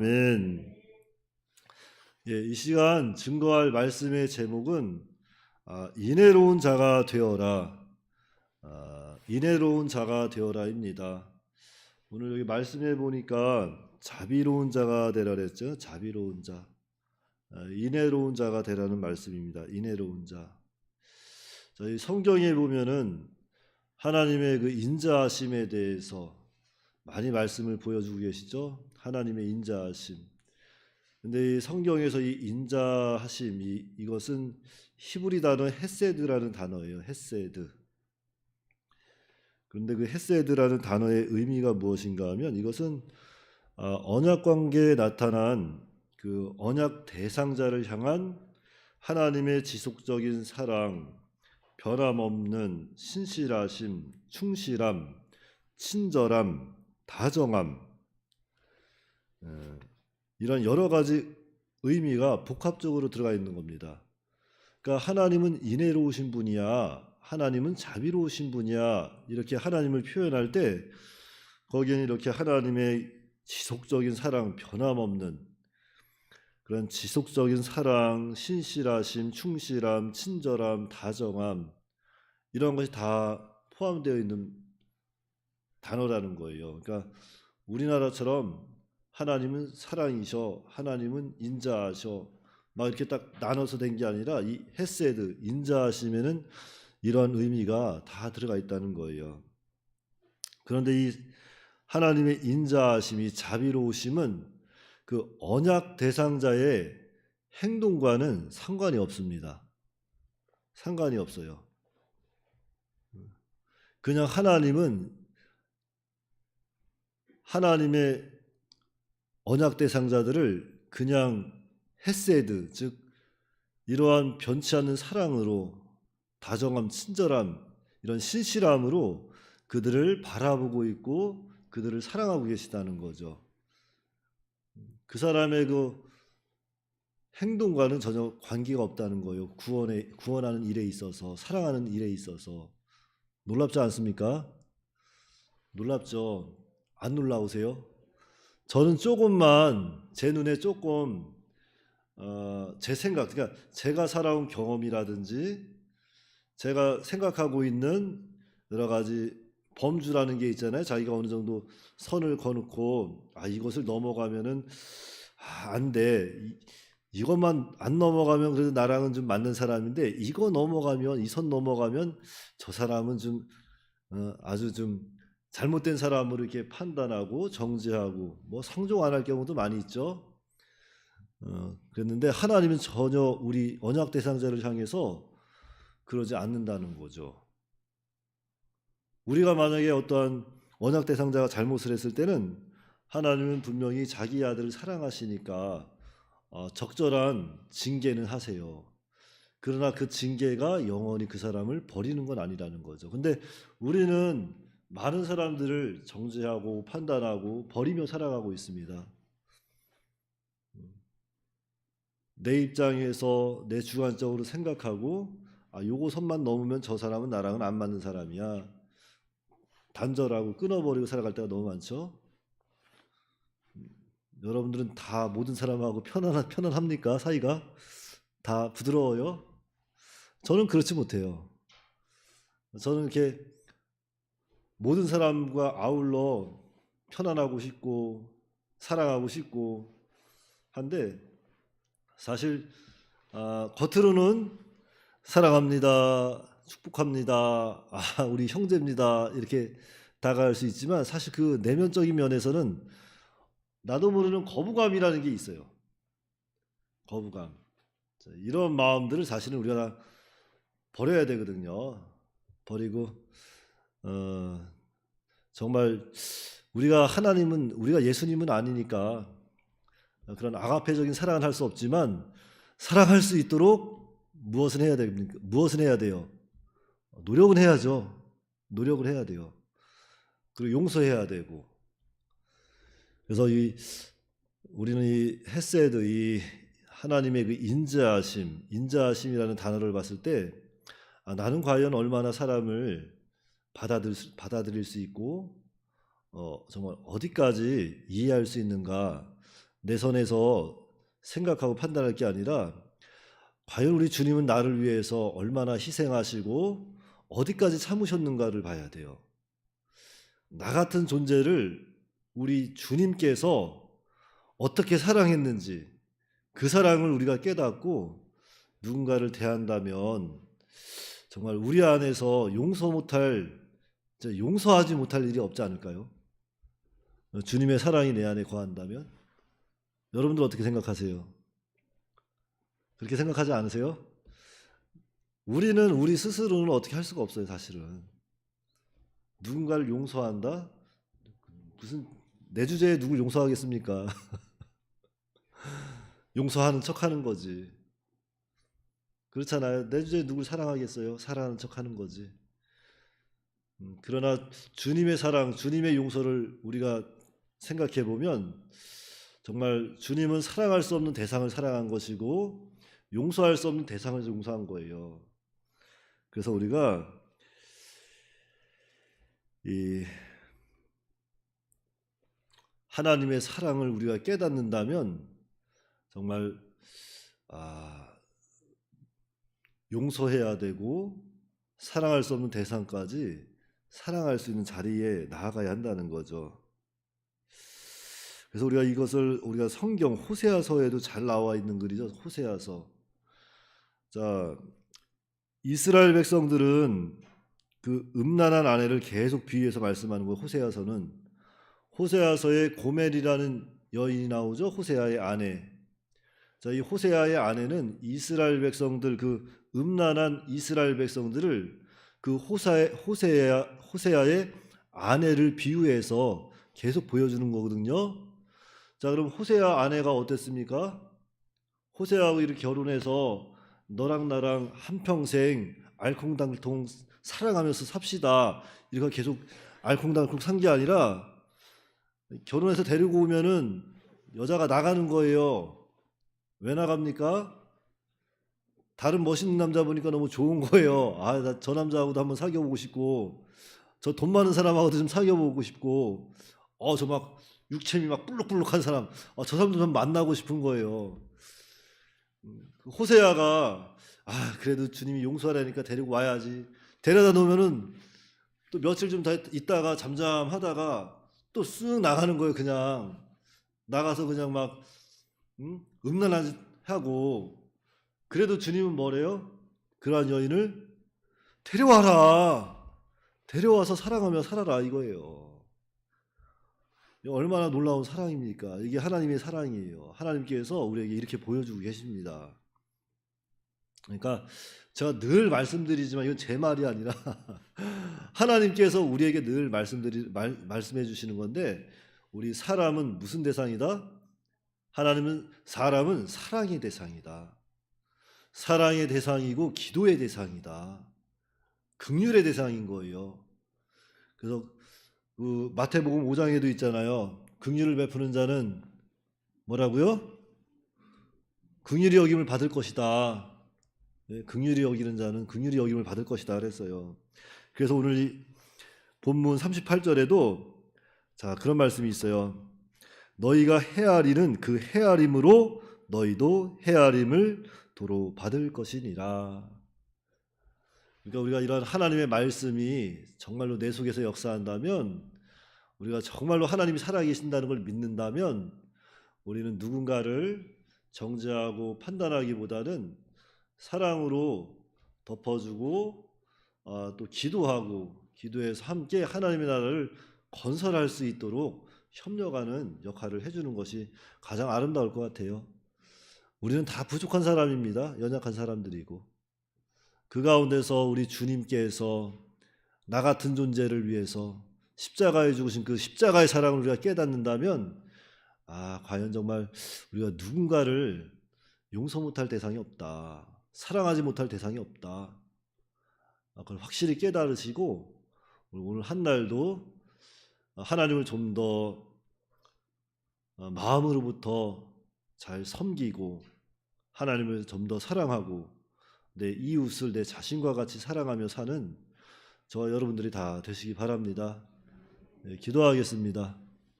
아멘. 이 시간 증거할 말씀의 제목은 인애로운 자가 되어라. 인애로운 자가 되어라입니다. 오늘 여기 말씀해 보니까 자비로운 자가 되라 그랬죠. 자비로운 자. 인애로운 자가 되라는 말씀입니다. 인애로운 자. 저희 성경에 보면은 하나님의 그 인자하심에 대해서 많이 말씀을 보여주고 계시죠. 하나님의 인자하심. 근데 이 성경에서 이 인자하심 이것은 히브리 단어 헤세드라는 단어예요. 헤세드. 그런데 그 헤세드라는 단어의 의미가 무엇인가 하면 이것은 언약 관계에 나타난 그 언약 대상자를 향한 하나님의 지속적인 사랑, 변함없는 신실하심, 충실함, 친절함, 다정함, 이런 여러 가지 의미가 복합적으로 들어가 있는 겁니다. 그러니까 하나님은 인애로우신 분이야, 하나님은 자비로우신 분이야, 이렇게 하나님을 표현할 때 거기에는 이렇게 하나님의 지속적인 사랑, 변함없는 그런 지속적인 사랑, 신실하심, 충실함, 친절함, 다정함, 이런 것이 다 포함되어 있는 단어라는 거예요. 그러니까 우리나라처럼 하나님은 사랑이셔, 하나님은 인자하셔, 막 이렇게 딱 나눠서 된 게 아니라 이 헤세드, 인자하심에는 이런 의미가 다 들어가 있다는 거예요. 그런데 이 하나님의 인자하심이, 자비로우심은 그 언약 대상자의 행동과는 상관이 없습니다. 상관이 없어요. 그냥 하나님은 하나님의 언약 대상자들을 그냥 헤세드, 즉 이러한 변치 않는 사랑으로, 다정함, 친절함, 이런 신실함으로 그들을 바라보고 있고 그들을 사랑하고 계시다는 거죠. 그 사람의 그 행동과는 전혀 관계가 없다는 거예요. 구원하는 일에 있어서, 사랑하는 일에 있어서. 놀랍지 않습니까? 놀랍죠? 안 놀라우세요? 저는 조금만, 제 눈에 조금 제 생각, 그러니까 제가 살아온 경험이라든지 제가 생각하고 있는 여러 가지 범주라는 게 있잖아요. 자기가 어느 정도 선을 거놓고 이것을 넘어가면은 안 돼. 이것만 안 넘어가면 그래도 나랑은 좀 맞는 사람인데 이거 넘어가면, 이 선 넘어가면 저 사람은 좀 아주 좀 잘못된 사람으로 이렇게 판단하고 정죄하고 뭐 상종 안 할 경우도 많이 있죠. 그랬는데 하나님은 전혀 우리 언약 대상자를 향해서 그러지 않는다는 거죠. 우리가 만약에 어떠한 언약 대상자가 잘못을 했을 때는 하나님은 분명히 자기 아들을 사랑하시니까 적절한 징계는 하세요. 그러나 그 징계가 영원히 그 사람을 버리는 건 아니라는 거죠. 근데 우리는 많은 사람들을 정죄하고 판단하고 버리며 살아가고 있습니다. 내 입장에서 내 주관적으로 생각하고 요거 선만 넘으면 저 사람은 나랑은 안 맞는 사람이야. 단절하고 끊어버리고 살아갈 때가 너무 많죠. 여러분들은 다 모든 사람하고 편안합니까? 사이가 다 부드러워요? 저는 그렇지 못해요. 저는 이렇게 모든 사람과 아울러 편안하고 싶고 사랑하고 싶고 한데 사실 겉으로는 사랑합니다, 축복합니다, 우리 형제입니다 이렇게 다가갈 수 있지만 사실 그 내면적인 면에서는 나도 모르는 거부감이라는 게 있어요. 거부감. 이런 마음들을 사실은 우리가 다 버려야 되거든요. 버리고 정말 우리가 예수님은 아니니까 그런 아가페적인 사랑을 할 수 없지만 사랑할 수 있도록 무엇은 해야 됩니까? 무엇은 해야 돼요? 노력은 해야죠. 노력을 해야 돼요. 그리고 용서해야 되고. 그래서 우리는 이 헤세드, 이 하나님의 그 인자하심이라는 단어를 봤을 때 나는 과연 얼마나 사람을 받아들일 수 있고 정말 어디까지 이해할 수 있는가, 내 선에서 생각하고 판단할 게 아니라 과연 우리 주님은 나를 위해서 얼마나 희생하시고 어디까지 참으셨는가를 봐야 돼요. 나 같은 존재를 우리 주님께서 어떻게 사랑했는지 그 사랑을 우리가 깨닫고 누군가를 대한다면 정말 우리 안에서 용서하지 못할 일이 없지 않을까요? 주님의 사랑이 내 안에 거한다면? 여러분들 어떻게 생각하세요? 그렇게 생각하지 않으세요? 우리는 우리 스스로는 어떻게 할 수가 없어요, 사실은. 누군가를 용서한다? 무슨 내 주제에 누굴 용서하겠습니까? 용서하는 척하는 거지. 그렇잖아요. 내 주제에 누굴 사랑하겠어요? 사랑하는 척하는 거지. 그러나 주님의 사랑, 주님의 용서를 우리가 생각해 보면 정말 주님은 사랑할 수 없는 대상을 사랑한 것이고 용서할 수 없는 대상을 용서한 거예요. 그래서 우리가 이 하나님의 사랑을 우리가 깨닫는다면 정말 용서해야 되고 사랑할 수 없는 대상까지 사랑할 수 있는 자리에 나아가야 한다는 거죠. 그래서 우리가 성경 호세아서에도 잘 나와 있는 글이죠. 호세아서. 자, 이스라엘 백성들은 그 음란한 아내를 계속 비유해서 말씀하는 거예요. 호세아서에 고멜이라는 여인이 나오죠. 호세아의 아내. 자, 이 호세아의 아내는 이스라엘 백성들, 그 음란한 이스라엘 백성들을 그 호세아의 아내를 비유해서 계속 보여주는 거거든요. 자, 그럼 호세아 아내가 어땠습니까? 호세아하고 이렇게 결혼해서 너랑 나랑 한평생 알콩달콩 사랑하면서 삽시다, 이렇게 계속 알콩달콩 산 게 아니라 결혼해서 데리고 오면은 여자가 나가는 거예요. 왜 나갑니까? 다른 멋있는 남자 보니까 너무 좋은 거예요. 나 저 남자하고도 한번 사귀어보고 싶고, 저 돈 많은 사람하고도 좀 사귀어보고 싶고, 저 막 육체미 막 불룩불룩한 사람, 저 사람도 좀 만나고 싶은 거예요. 호세아가 그래도 주님이 용서하라니까 데리고 와야지. 데려다 놓으면은 또 며칠 좀 있다가 잠잠하다가 또 쓱 나가는 거예요. 그냥 나가서 그냥 막 음란한 짓 하고. 그래도 주님은 뭐래요? 그러한 여인을 데려와서 사랑하며 살아라, 이거예요. 얼마나 놀라운 사랑입니까? 이게 하나님의 사랑이에요. 하나님께서 우리에게 이렇게 보여주고 계십니다. 그러니까 제가 늘 말씀드리지만 이건 제 말이 아니라 하나님께서 우리에게 늘 말씀해 주시는 건데, 우리 사람은 무슨 대상이다? 사람은 사랑의 대상이다. 사랑의 대상이고 기도의 대상이다. 긍휼의 대상인 거예요. 그래서 그 마태복음 5장에도 있잖아요. 긍휼을 베푸는 자는 뭐라고요? 긍휼히 여김을 받을 것이다. 긍휼히 여기는 자는 긍휼히 여김을 받을 것이다 그랬어요. 그래서 오늘 이 본문 38절에도 그런 말씀이 있어요. 너희가 헤아리는 그 헤아림으로 너희도 헤아림을 도로 받을 것이니라. 그러니까 우리가 이런 하나님의 말씀이 정말로 내 속에서 역사한다면, 우리가 정말로 하나님이 살아계신다는 걸 믿는다면, 우리는 누군가를 정죄하고 판단하기보다는 사랑으로 덮어주고 또 기도해서 함께 하나님의 나라를 건설할 수 있도록 협력하는 역할을 해주는 것이 가장 아름다울 것 같아요. 우리는 다 부족한 사람입니다. 연약한 사람들이고, 그 가운데서 우리 주님께서 나 같은 존재를 위해서 십자가에 죽으신 그 십자가의 사랑을 우리가 깨닫는다면, 과연 정말 우리가 누군가를 용서 못할 대상이 없다, 사랑하지 못할 대상이 없다, 그걸 확실히 깨달으시고 오늘 한 날도 하나님을 좀 더 마음으로부터 잘 섬기고 하나님을 좀 더 사랑하고 내 이웃을 내 자신과 같이 사랑하며 사는 저와 여러분들이 다 되시기 바랍니다. 기도하겠습니다.